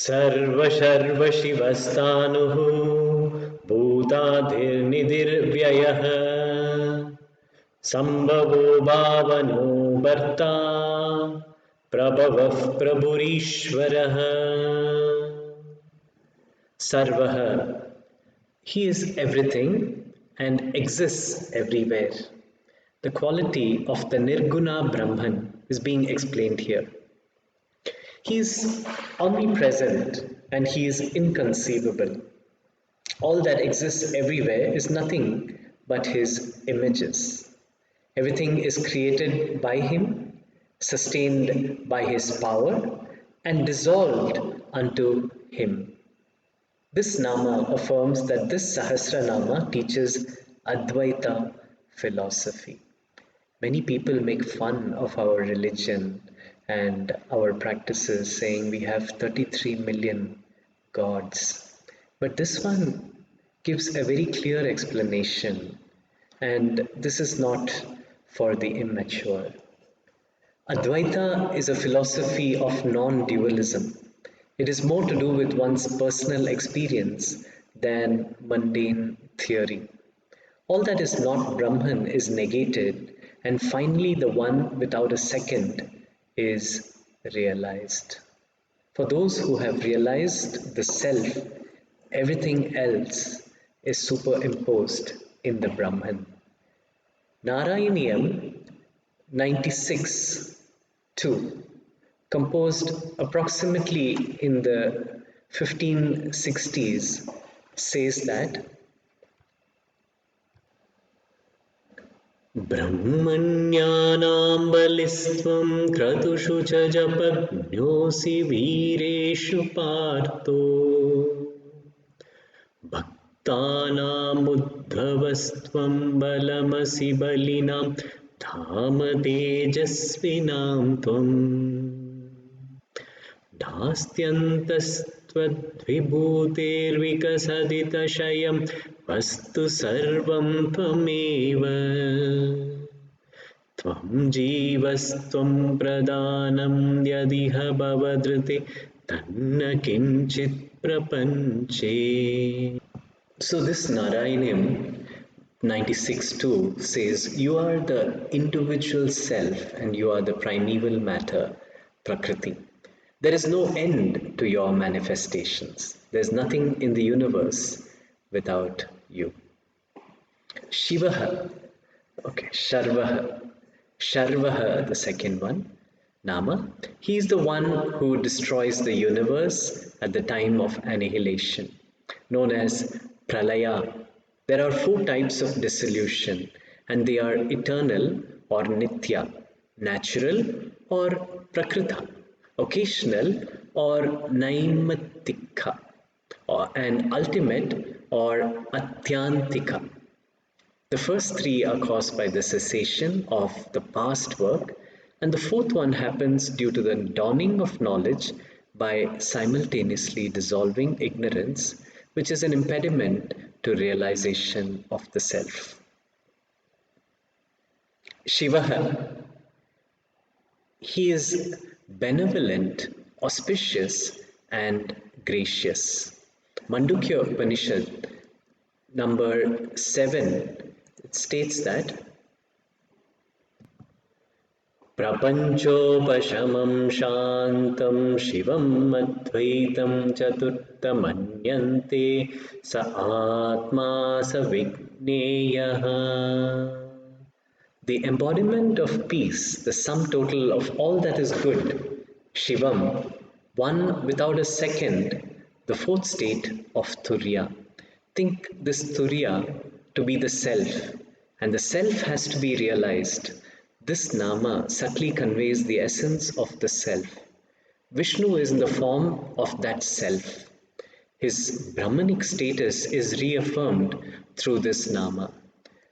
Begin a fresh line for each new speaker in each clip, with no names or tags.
सर्वशर्व शिवस्तानुः भूताधिर्निधिर्व्ययः संभवो भावनो भर्ता प्रभवः प्रभुरीश्वरः. Sarvaha, he is everything and exists everywhere. The quality of the Nirguna Brahman is being explained here. He is omnipresent and he is inconceivable. All that exists everywhere is nothing but his images. Everything is created by him, sustained by his power, and dissolved unto him. This Nama affirms that this Sahasranama teaches Advaita philosophy. Many people make fun of our religion and our practices, saying we have 33 million gods. But this one gives a very clear explanation, and this is not for the immature. Advaita is a philosophy of non-dualism. It is more to do with one's personal experience than mundane theory. All that is not Brahman is negated, and finally the one without a second is realized. For those who have realized the self, everything else is superimposed in the Brahman. Narayaniam 96-2, composed approximately in the 1560s, says that Brahmanyānām balistvam kratushu ca japagnosi vīreshu pārto bhaktānām uddhavastvam balamasi balinām dhāma tejasvinām tvam नास्त्यन्तस्त्वद्विभूतेर्विकसदितशयं वस्तु सर्वं त्वमेव त्वं जीवस्त्वं प्रदानं यदिह भवदृते तन्न किञ्चित् प्रपञ्चे. So this Narayanam 96-2 says, you are the individual self and you are the primeval matter, Prakriti. There is no end to your manifestations. There is nothing in the universe without you. Shivaha, okay, Sharvaha. Sharvaha, the second one, Nama. He is the one who destroys the universe at the time of annihilation, known as Pralaya. There are 4 types of dissolution, and they are eternal or Nitya, natural or Prakrita, occasional or Naimatika, and ultimate or Atyantika. The first 3 are caused by the cessation of the past work, and the 4th one happens due to the dawning of knowledge by simultaneously dissolving ignorance, which is an impediment to realization of the self. Shivaha, he is benevolent, auspicious, and gracious. Mandukya Upanishad, number 7, it states that Prapanchopashamam shantam shivam advaitam chaturtamanyante sa atma sa vigneyaha. The embodiment of peace, the sum total of all that is good, Shivam, one without a second, the 4th state of Turiya. Think this Turiya to be the self, and the self has to be realized. This Nama subtly conveys the essence of the self. Vishnu is in the form of that self. His Brahmanic status is reaffirmed through this Nama.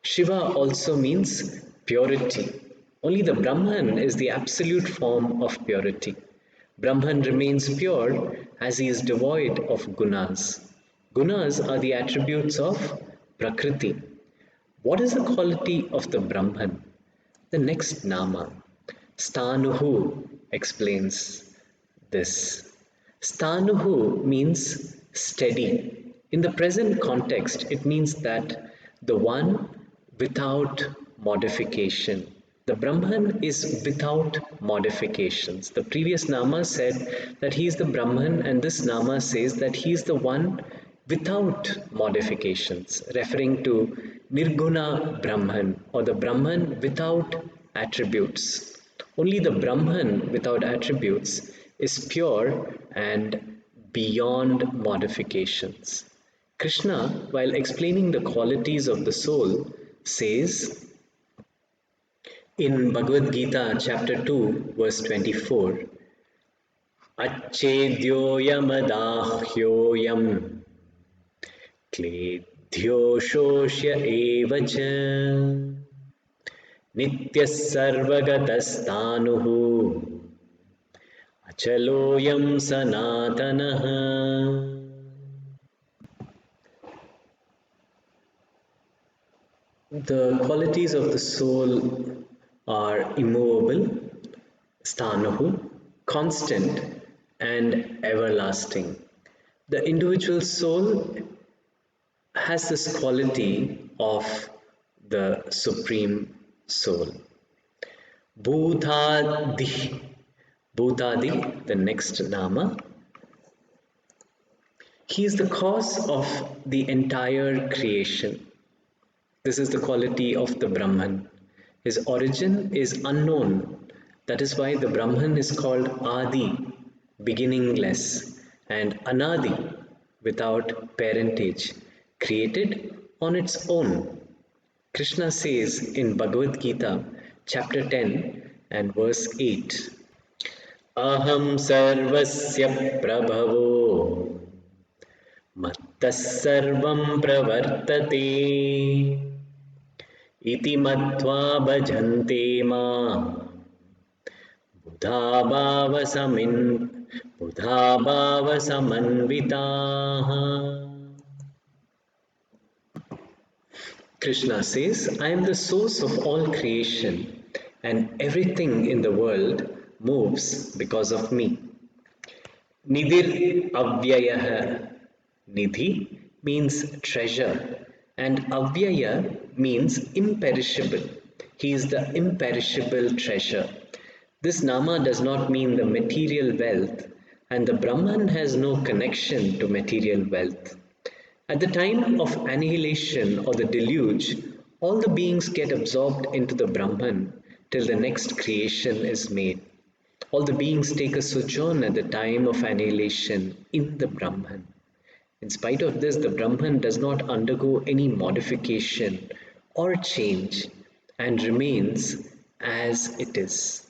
Shiva also means purity. Only the Brahman is the absolute form of purity. Brahman remains pure as he is devoid of gunas. Gunas are the attributes of Prakriti. What is the quality of the Brahman? The next Nama, Stanuhu, explains this. Sthanuhu means steady. In the present context, it means that the one without modification. The Brahman is without modifications. The previous Nama said that he is the Brahman, and this Nama says that he is the one without modifications, referring to Nirguna Brahman, or the Brahman without attributes. Only the Brahman without attributes is pure and beyond modifications. Krishna, while explaining the qualities of the soul, says in Bhagavad Gita, chapter 2, verse 24, Achedyoyamadahyoyam Kledhyoshosya evacha Nityas sarvagatastanuhu Achaloyam sanatanaha. The qualities of the soul are immovable, sthanuhu, constant, and everlasting. The individual soul has this quality of the Supreme Soul. Bhutadi, Bhutadi, the next Nama, he is the cause of the entire creation. This is the quality of the Brahman. His origin is unknown. That is why the Brahman is called Adi, beginningless, and Anadi, without parentage, created on its own. Krishna says in Bhagavad Gita, chapter 10 and verse 8, Aham sarvasya prabhavo mattas sarvam pravartate इति मत्वा भजन्ते मां बुधाभावसमन्विताः. Krishna says, I am the source of all creation, and everything in the world moves because of me. Nidhir avyayah. Nidhi means treasure, and avyaya means imperishable. He is the imperishable treasure. This Nama does not mean the material wealth, and the Brahman has no connection to material wealth. At the time of annihilation or the deluge, all the beings get absorbed into the Brahman till the next creation is made. All the beings take a sojourn at the time of annihilation in the Brahman. In spite of this, the Brahman does not undergo any modification or change and remains as it is.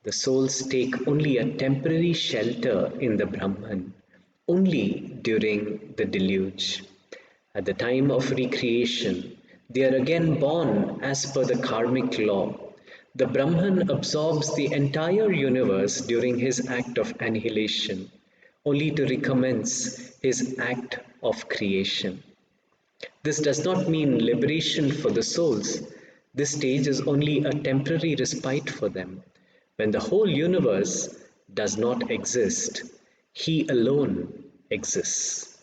The souls take only a temporary shelter in the Brahman, only during the deluge. At the time of recreation, they are again born as per the karmic law. The Brahman absorbs the entire universe during his act of annihilation, only to recommence his act of creation. This does not mean liberation for the souls. This stage is only a temporary respite for them. When the whole universe does not exist, he alone exists.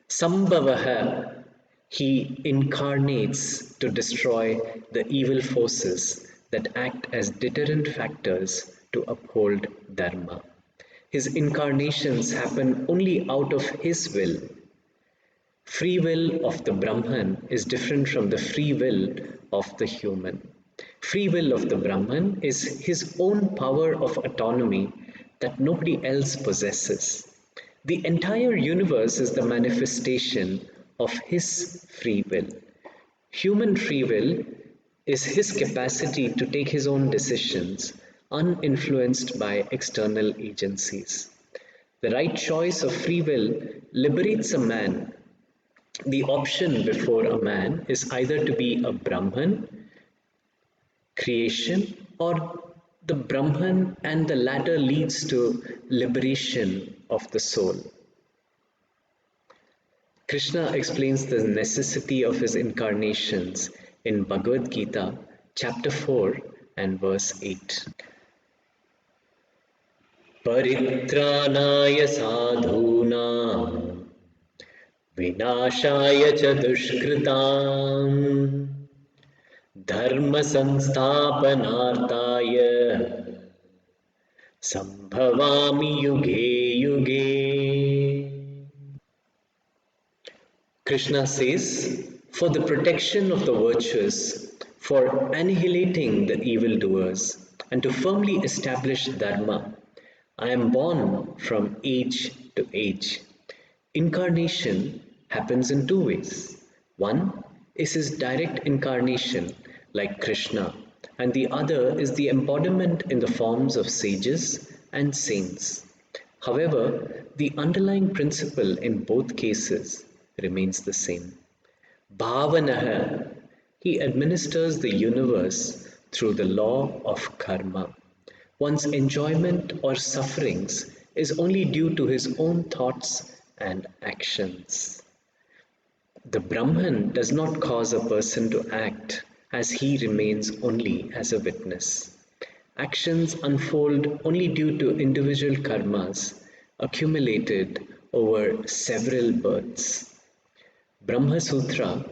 Sambhavaha, he incarnates to destroy the evil forces that act as deterrent factors to uphold Dharma. His incarnations happen only out of his will. Free will of the Brahman is different from the free will of the human. Free will of the Brahman is his own power of autonomy that nobody else possesses. The entire universe is the manifestation of his free will. Human free will is his capacity to take his own decisions, uninfluenced by external agencies. The right choice of free will liberates a man. The option before a man is either to be a Brahman, creation, or the Brahman, and the latter leads to liberation of the soul. Krishna explains the necessity of his incarnations in Bhagavad Gita, chapter 4 and verse 8. परित्राणाय साधूनां विनाशाय च दुष्कृताम् धर्म संस्थापनार्थाय संभवामि युगे युगे. Krishna says, for the protection of the virtuous, for annihilating the evildoers, and to firmly establish Dharma, I am born from age to age. Incarnation happens in two ways. One is his direct incarnation, like Krishna, and the other is the embodiment in the forms of sages and saints. However, the underlying principle in both cases remains the same. Bhavanaha, he administers the universe through the law of karma. One's enjoyment or sufferings is only due to his own thoughts and actions. The Brahman does not cause a person to act, as he remains only as a witness. Actions unfold only due to individual karmas accumulated over several births. Brahma Sutra,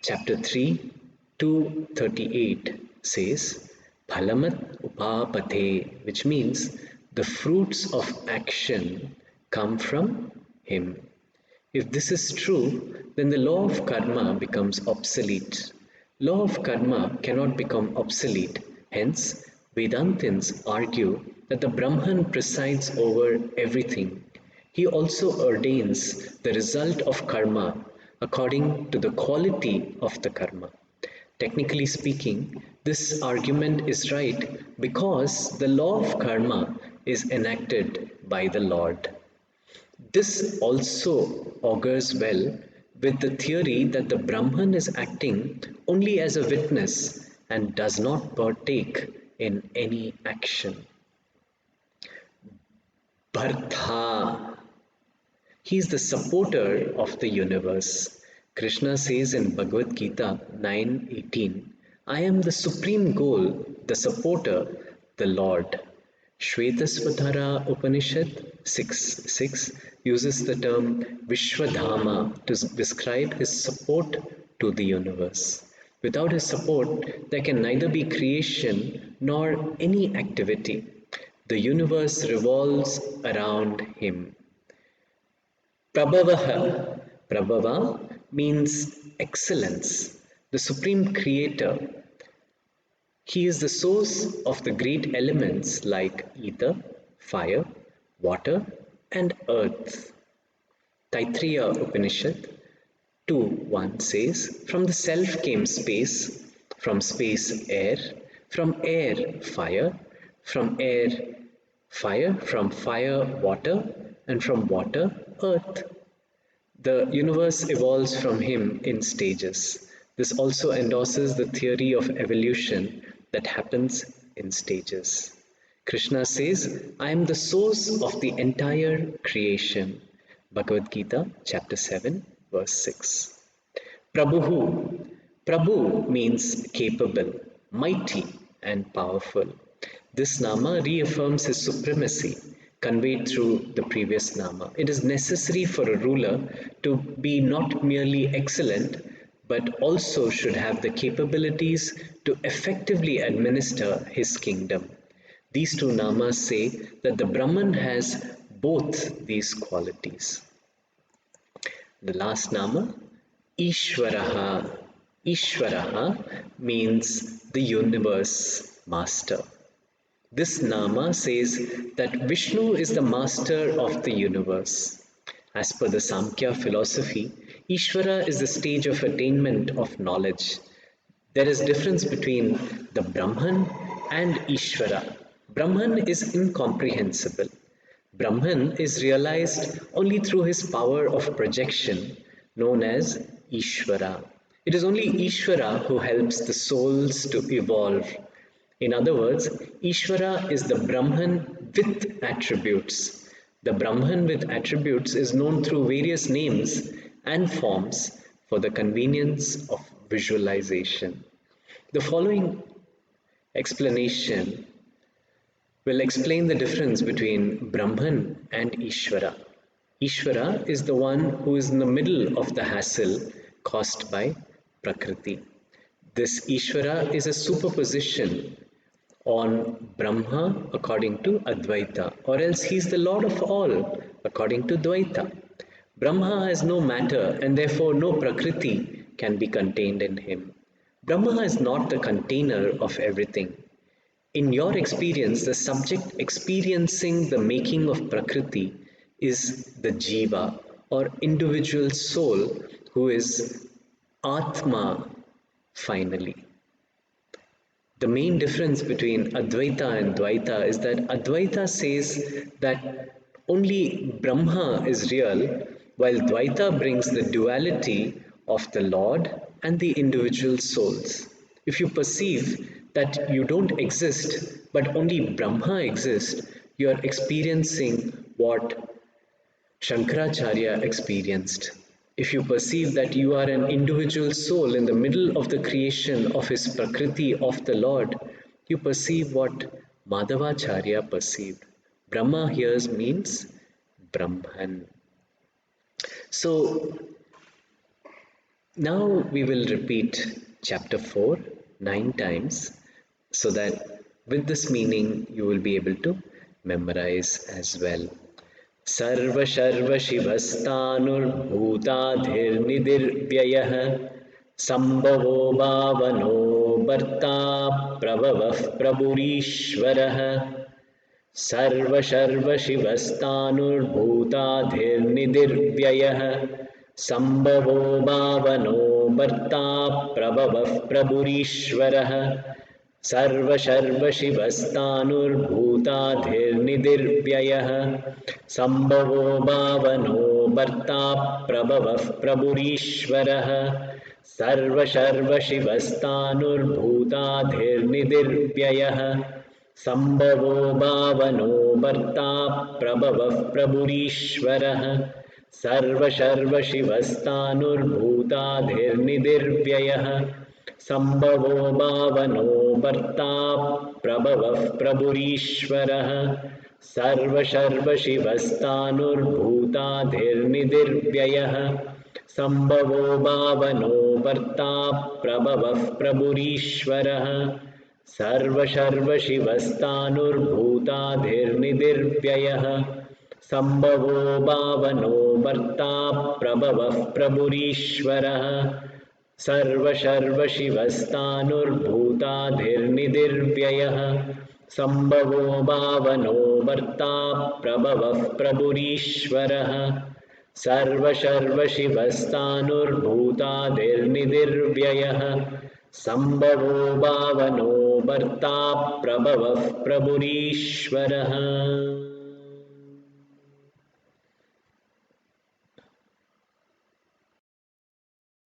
chapter 3, 238 says, Phalamat upapate, which means the fruits of action come from him. If this is true, then the law of karma becomes obsolete. Law of karma cannot become obsolete. Hence, Vedantins argue that the Brahman presides over everything. He also ordains the result of karma according to the quality of the karma. Technically speaking, this argument is right because the law of karma is enacted by the Lord. This also augurs well with the theory that the Brahman is acting only as a witness and does not partake in any action. Bharta, he is the supporter of the universe. Krishna says in Bhagavad Gita 9:18, I am the supreme goal, the supporter, the Lord. Shvetasvatara Upanishad 6:6 uses the term Vishwadhama to describe his support to the universe. Without his support, there can neither be creation nor any activity. The universe revolves around him. Prabhavaha. Prabhava means excellence, the supreme creator. He is the source of the great elements like ether, fire, water, and earth. Taittiriya Upanishad 2:1 says, from the self came space, from space air, from air fire, from air fire, from fire water, and from water earth. The universe evolves from him in stages. This also endorses the theory of evolution that happens in stages. Krishna says, I am the source of the entire creation. Bhagavad Gita, chapter 7, verse 6. Prabhu. Prabhu means capable, mighty, and powerful. This nama reaffirms his supremacy conveyed through the previous nama. It is necessary for a ruler to be not merely excellent but also should have the capabilities to effectively administer his kingdom. These two namas say that the Brahman has both these qualities. The last nama, Ishvaraha. Ishvaraha means the universe master. This nama says that Vishnu is the master of the universe. As per the Samkhya philosophy, Ishvara is the stage of attainment of knowledge. There is difference between the Brahman and Ishvara. Brahman is incomprehensible. Brahman is realized only through his power of projection, known as Ishvara. It is only Ishvara who helps the souls to evolve. In other words, Ishvara is the Brahman with attributes. The Brahman with attributes is known through various names and forms for the convenience of visualization. The following explanation will explain the difference between Brahman and Ishvara. Ishvara is the one who is in the middle of the hassle caused by Prakriti. This Ishvara is a superposition on Brahma according to Advaita, or else he is the Lord of all according to Dvaita. Brahma has no matter and therefore no Prakriti can be contained in him. Brahma is not the container of everything. In your experience, the subject experiencing the making of Prakriti is the Jiva or individual soul who is Atma finally. The main difference between Advaita and Dvaita is that Advaita says that only Brahma is real, while Dvaita brings the duality of the Lord and the individual souls. If you perceive that you don't exist, but only Brahma exists, you are experiencing what Shankaracharya experienced. If you perceive that you are an individual soul in the middle of the creation of his Prakriti of the Lord, you perceive what Madhavacharya perceived. Brahma here means Brahman. So now we will repeat chapter 4 9 times so that with this meaning you will be able to memorize as well. सर्व शर्व शिवस्तानुर्भूताधिर्निधिर्व्ययः संभवो भावनो भर्ता प्रभवः प्रभुरीश्वरः सर्व शर्व शिवस्तानुर्भूताधिर्निधिर्व्ययः संभवो भावनो भर्ता प्रभवः प्रभुरीश्वरः सर्व शर्व शिवस्तानुर्भूताधिर्निधिर्व्ययः संभवो भावनो भर्ता प्रभवः प्रभुरीश्वरः सर्व शर्व शिवस्तानुर्भूताधिर्निधिर्व्ययः संभवो भावनो भर्ता प्रभवः प्रभुरीश्वरः सर्व शर्व शिवस्तानुर्भूताधिर्निधिर्व्ययः संभवो भावनो भर्ता प्रभवः प्रभुरीश्वरः सर्व शर्व शिवस्तानुर्भूताधिर्निधिर्व्ययः संभवो भावनो भर्ता प्रभवः प्रभुरीश्वरः सर्व शर्व शिवस्तानुर्भूताधिर्निधिर्व्ययः संभवो भावनो भर्ता प्रभवः प्रभुरीश्वरः सर्व शर्व शिवस्तानुर्भूताधिर्निधिर्व्ययः संभवो भावनो भर्ता प्रभवः प्रभुरीश्वरः सर्व शर्व शिवस्तानुर्भूताधिर्निधिर्व्ययः संभवो भावनो भर्ता प्रभवः प्रभुरीश्वरः।